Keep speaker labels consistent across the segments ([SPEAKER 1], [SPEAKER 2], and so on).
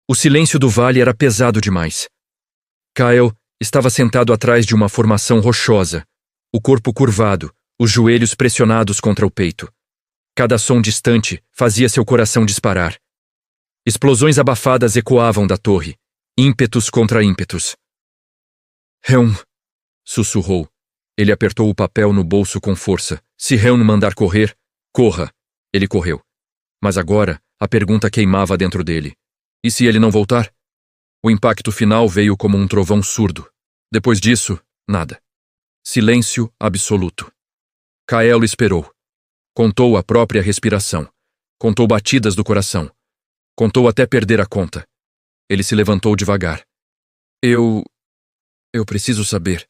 [SPEAKER 1] O silêncio do vale era pesado demais. Kyle estava sentado atrás de uma formação rochosa, o corpo curvado, os joelhos pressionados contra o peito. Cada som distante fazia seu coração disparar. Explosões abafadas ecoavam da torre, ímpetos contra ímpetos. Reum, sussurrou. Ele apertou o papel no bolso com força. Se Reum mandar correr, corra. Ele correu. Mas agora, a pergunta queimava dentro dele. E se ele não voltar? O impacto final veio como um trovão surdo. Depois disso, nada. Silêncio absoluto. Kael esperou. Contou a própria respiração. Contou batidas do coração. Contou até perder a conta. Ele se levantou devagar. Eu preciso saber.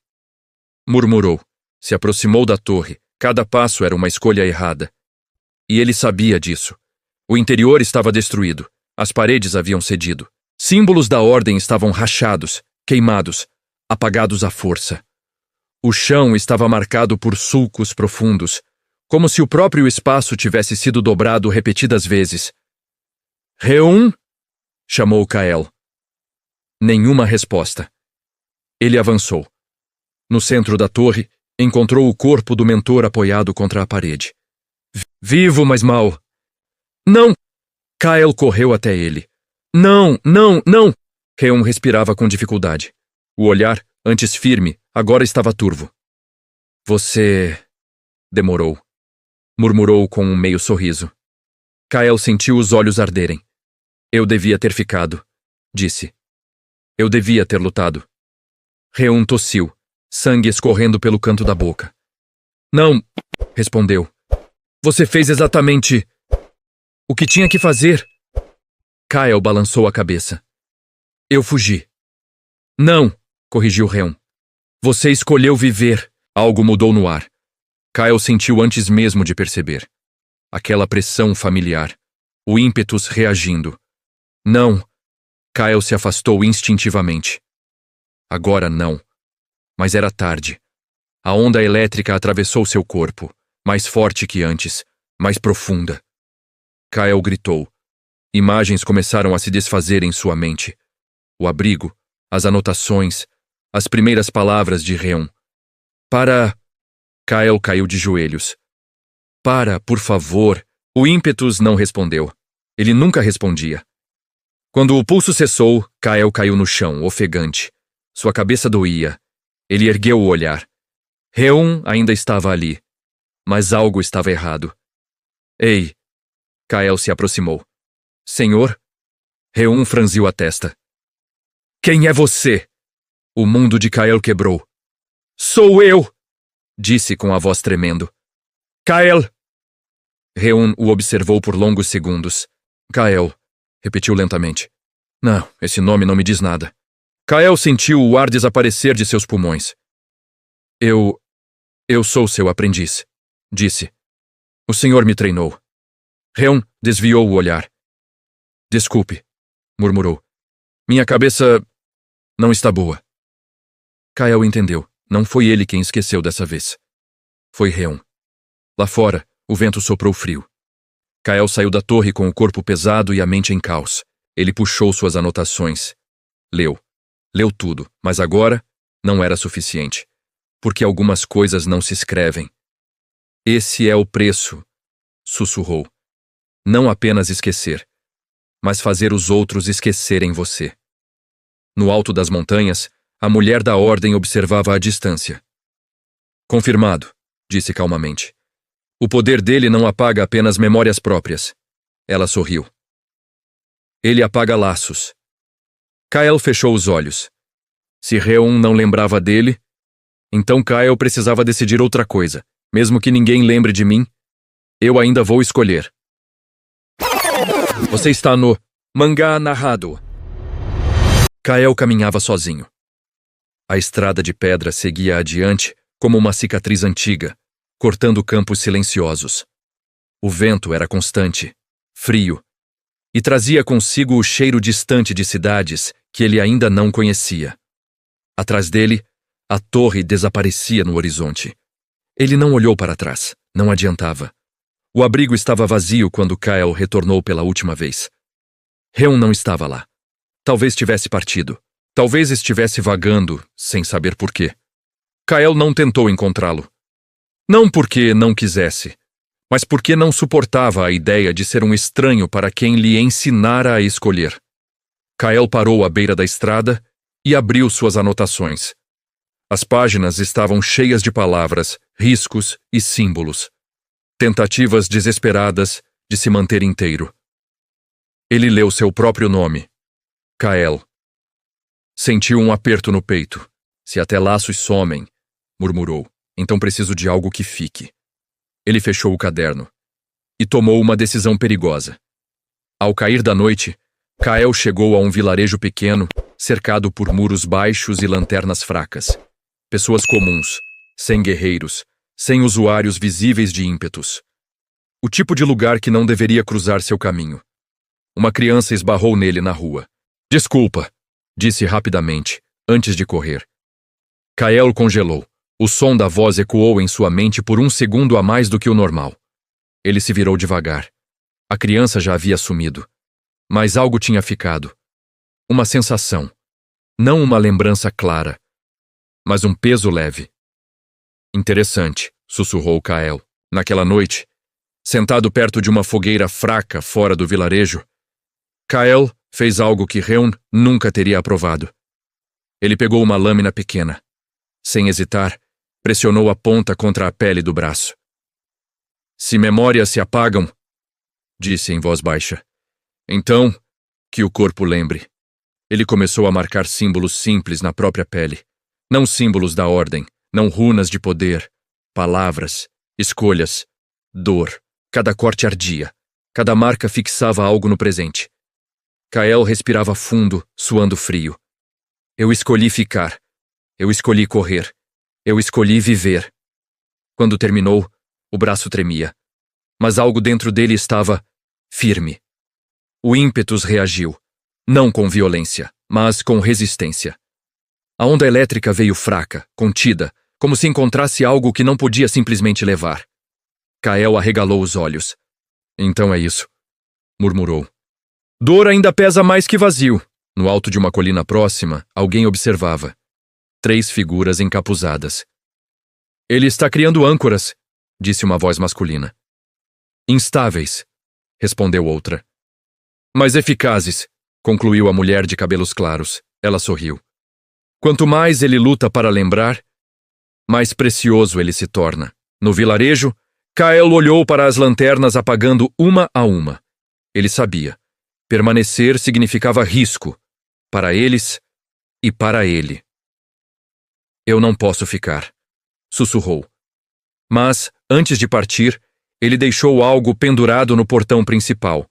[SPEAKER 1] Murmurou. Se aproximou da torre. Cada passo era uma escolha errada. E ele sabia disso. O interior estava destruído. As paredes haviam cedido. Símbolos da ordem estavam rachados, queimados, apagados à força. O chão estava marcado por sulcos profundos, como se o próprio espaço tivesse sido dobrado repetidas vezes. Reum? Chamou Kael. Nenhuma resposta. Ele avançou. No centro da torre, encontrou o corpo do mentor apoiado contra a parede. Vivo, mas mal. Não! Kael correu até ele. Não, não, não! Reum respirava com dificuldade. O olhar, antes firme, agora estava turvo. Você... demorou. Murmurou com um meio sorriso. Kael sentiu os olhos arderem. Eu devia ter ficado, disse. Eu devia ter lutado. Reum tossiu, sangue escorrendo pelo canto da boca. Não, respondeu. Você fez exatamente o que tinha que fazer. Kael balançou a cabeça. Eu fugi. Não, corrigiu Reum. Você escolheu viver. Algo mudou no ar. Kael sentiu antes mesmo de perceber. Aquela pressão familiar. O ímpetus reagindo. Não. Kael se afastou instintivamente. Agora não. Mas era tarde. A onda elétrica atravessou seu corpo, mais forte que antes, mais profunda. Kael gritou. Imagens começaram a se desfazer em sua mente. O abrigo, as anotações, as primeiras palavras de Reum. Para... Kael caiu de joelhos. Para, por favor. O ímpetus não respondeu. Ele nunca respondia. Quando o pulso cessou, Kael caiu no chão, ofegante. Sua cabeça doía. Ele ergueu o olhar. Reum ainda estava ali. Mas algo estava errado. Ei! Kael se aproximou. Senhor? Reum franziu a testa. Quem é você? O mundo de Kael quebrou. Sou eu! Disse com a voz tremendo. Kael! Reum o observou por longos segundos. Kael, repetiu lentamente. Não, esse nome não me diz nada. Kael sentiu o ar desaparecer de seus pulmões. Eu sou seu aprendiz, disse. O senhor me treinou. Reum desviou o olhar. Desculpe, murmurou. Minha cabeça não está boa. Kael entendeu. Não foi ele quem esqueceu dessa vez. Foi Reum. Lá fora, o vento soprou frio. Kael saiu da torre com o corpo pesado e a mente em caos. Ele puxou suas anotações. Leu. Leu tudo, mas agora não era suficiente. Porque algumas coisas não se escrevem. Esse é o preço, sussurrou. Não apenas esquecer, mas fazer os outros esquecerem você. No alto das montanhas, a mulher da ordem observava à distância. Confirmado, disse calmamente. O poder dele não apaga apenas memórias próprias. Ela sorriu. Ele apaga laços. Kael fechou os olhos. Se Reum não lembrava dele, então Kael precisava decidir outra coisa. Mesmo que ninguém lembre de mim, eu ainda vou escolher. Você está no Mangá Narrado. Kael caminhava sozinho. A estrada de pedra seguia adiante como uma cicatriz antiga, cortando campos silenciosos. O vento era constante, frio, e trazia consigo o cheiro distante de cidades que ele ainda não conhecia. Atrás dele, a torre desaparecia no horizonte. Ele não olhou para trás, não adiantava. O abrigo estava vazio quando Kael retornou pela última vez. Reum não estava lá. Talvez tivesse partido. Talvez estivesse vagando, sem saber por quê. Kael não tentou encontrá-lo. Não porque não quisesse, mas porque não suportava a ideia de ser um estranho para quem lhe ensinara a escolher. Kael parou à beira da estrada e abriu suas anotações. As páginas estavam cheias de palavras, riscos e símbolos. Tentativas desesperadas de se manter inteiro. Ele leu seu próprio nome. Kael. Sentiu um aperto no peito. Se até laços somem, murmurou, então preciso de algo que fique. Ele fechou o caderno e tomou uma decisão perigosa. Ao cair da noite, Kael chegou a um vilarejo pequeno, cercado por muros baixos e lanternas fracas. Pessoas comuns, sem guerreiros, sem usuários visíveis de ímpetos. O tipo de lugar que não deveria cruzar seu caminho. Uma criança esbarrou nele na rua. Desculpa, disse rapidamente, antes de correr. Kael congelou. O som da voz ecoou em sua mente por um segundo a mais do que o normal. Ele se virou devagar. A criança já havia sumido. Mas algo tinha ficado. Uma sensação. Não uma lembrança clara, mas um peso leve. Interessante, sussurrou Kael. Naquela noite, sentado perto de uma fogueira fraca fora do vilarejo, Kael fez algo que Reun nunca teria aprovado. Ele pegou uma lâmina pequena. Sem hesitar, pressionou a ponta contra a pele do braço. Se memórias se apagam, disse em voz baixa, então que o corpo lembre. Ele começou a marcar símbolos simples na própria pele. Não símbolos da ordem, não runas de poder, palavras, escolhas, dor. Cada corte ardia. Cada marca fixava algo no presente. Kael respirava fundo, suando frio. Eu escolhi ficar. Eu escolhi correr. Eu escolhi viver. Quando terminou, o braço tremia. Mas algo dentro dele estava firme. O ímpetus reagiu. Não com violência, mas com resistência. A onda elétrica veio fraca, contida, como se encontrasse algo que não podia simplesmente levar. Kael arregalou os olhos. Então é isso, murmurou. Dor ainda pesa mais que vazio. No alto de uma colina próxima, alguém observava. 3 figuras encapuzadas. Ele está criando âncoras, disse uma voz masculina. Instáveis, respondeu outra. Mas eficazes, concluiu a mulher de cabelos claros. Ela sorriu. Quanto mais ele luta para lembrar, mais precioso ele se torna. No vilarejo, Kael olhou para as lanternas apagando uma a uma. Ele sabia. Permanecer significava risco, para eles e para ele. Eu não posso ficar, sussurrou. Mas, antes de partir, ele deixou algo pendurado no portão principal.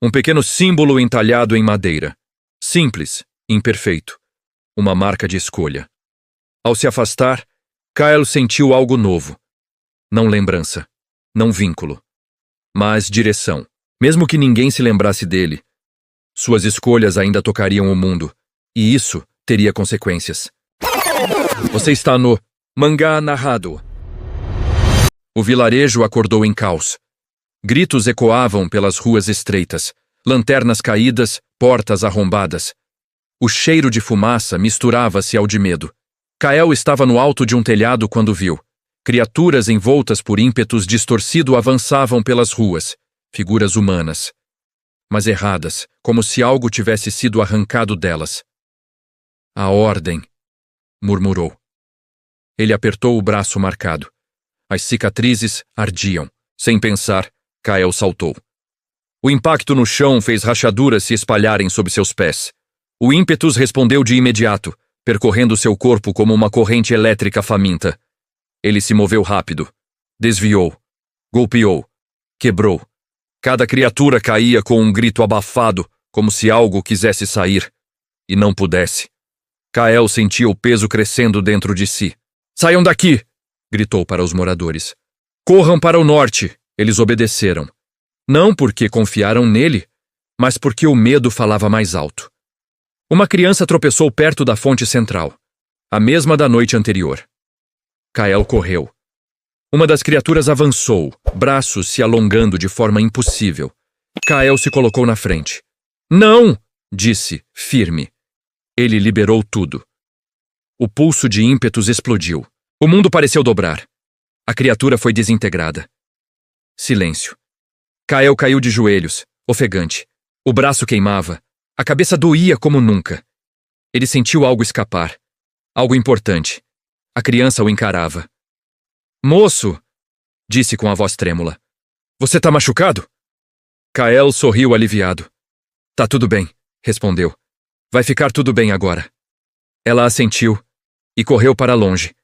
[SPEAKER 1] Um pequeno símbolo entalhado em madeira. Simples, imperfeito. Uma marca de escolha. Ao se afastar, Kael sentiu algo novo. Não lembrança, não vínculo, mas direção. Mesmo que ninguém se lembrasse dele, suas escolhas ainda tocariam o mundo, e isso teria consequências. Você está no Mangá Narrado. O vilarejo acordou em caos. Gritos ecoavam pelas ruas estreitas, lanternas caídas, portas arrombadas. O cheiro de fumaça misturava-se ao de medo. Kael estava no alto de um telhado quando viu. Criaturas envoltas por ímpetos distorcido avançavam pelas ruas, figuras humanas, mas erradas, como se algo tivesse sido arrancado delas. A ordem, murmurou. Ele apertou o braço marcado. As cicatrizes ardiam. Sem pensar, Kael saltou. O impacto no chão fez rachaduras se espalharem sob seus pés. O ímpetus respondeu de imediato, percorrendo seu corpo como uma corrente elétrica faminta. Ele se moveu rápido. Desviou. Golpeou. Quebrou. Cada criatura caía com um grito abafado, como se algo quisesse sair, e não pudesse. Kael sentia o peso crescendo dentro de si. Saiam daqui! Gritou para os moradores. Corram para o norte! Eles obedeceram. Não porque confiaram nele, mas porque o medo falava mais alto. Uma criança tropeçou perto da fonte central, a mesma da noite anterior. Kael correu. Uma das criaturas avançou, braços se alongando de forma impossível. Kael se colocou na frente. Não! disse, firme. Ele liberou tudo. O pulso de ímpetos explodiu. O mundo pareceu dobrar. A criatura foi desintegrada. Silêncio. Kael caiu de joelhos, ofegante. O braço queimava. A cabeça doía como nunca. Ele sentiu algo escapar. Algo importante. A criança o encarava. Moço! Disse com a voz trêmula. Você tá machucado? Kael sorriu aliviado. Tá tudo bem, respondeu. Vai ficar tudo bem agora. Ela assentiu e correu para longe.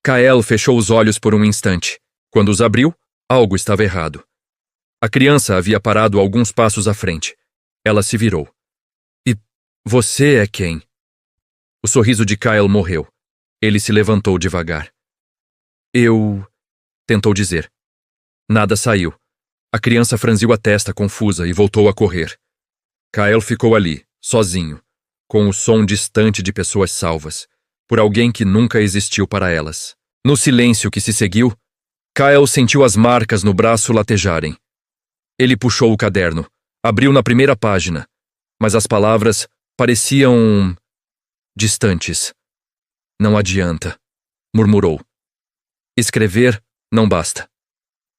[SPEAKER 1] Kael fechou os olhos por um instante. Quando os abriu, algo estava errado. A criança havia parado alguns passos à frente. Ela se virou. E você é quem? O sorriso de Kael morreu. Ele se levantou devagar. Eu... tentou dizer. Nada saiu. A criança franziu a testa confusa e voltou a correr. Kael ficou ali, sozinho, com o som distante de pessoas salvas, por alguém que nunca existiu para elas. No silêncio que se seguiu, Kael sentiu as marcas no braço latejarem. Ele puxou o caderno, abriu na primeira página, mas as palavras pareciam... distantes. Não adianta, murmurou. Escrever não basta.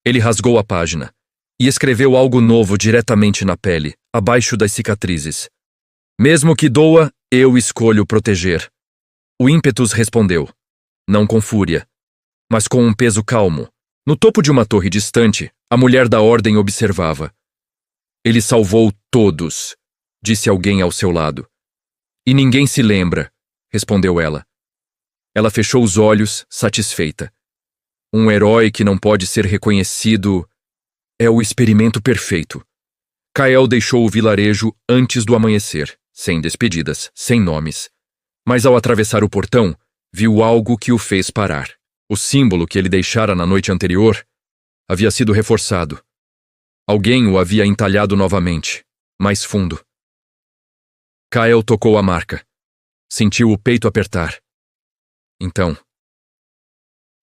[SPEAKER 1] Ele rasgou a página e escreveu algo novo diretamente na pele, abaixo das cicatrizes. Mesmo que doa, eu escolho proteger. O ímpetus respondeu, não com fúria, mas com um peso calmo. No topo de uma torre distante, a mulher da ordem observava. Ele salvou todos, disse alguém ao seu lado. E ninguém se lembra, respondeu ela. Ela fechou os olhos, satisfeita. Um herói que não pode ser reconhecido é o experimento perfeito. Kael deixou o vilarejo antes do amanhecer, sem despedidas, sem nomes. Mas ao atravessar o portão, viu algo que o fez parar. O símbolo que ele deixara na noite anterior havia sido reforçado. Alguém o havia entalhado novamente, mais fundo. Kael tocou a marca. Sentiu o peito apertar. Então...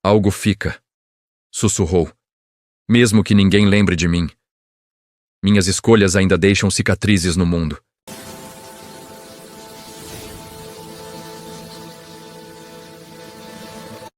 [SPEAKER 1] algo fica, sussurrou. Mesmo que ninguém lembre de mim. Minhas escolhas ainda deixam cicatrizes no mundo.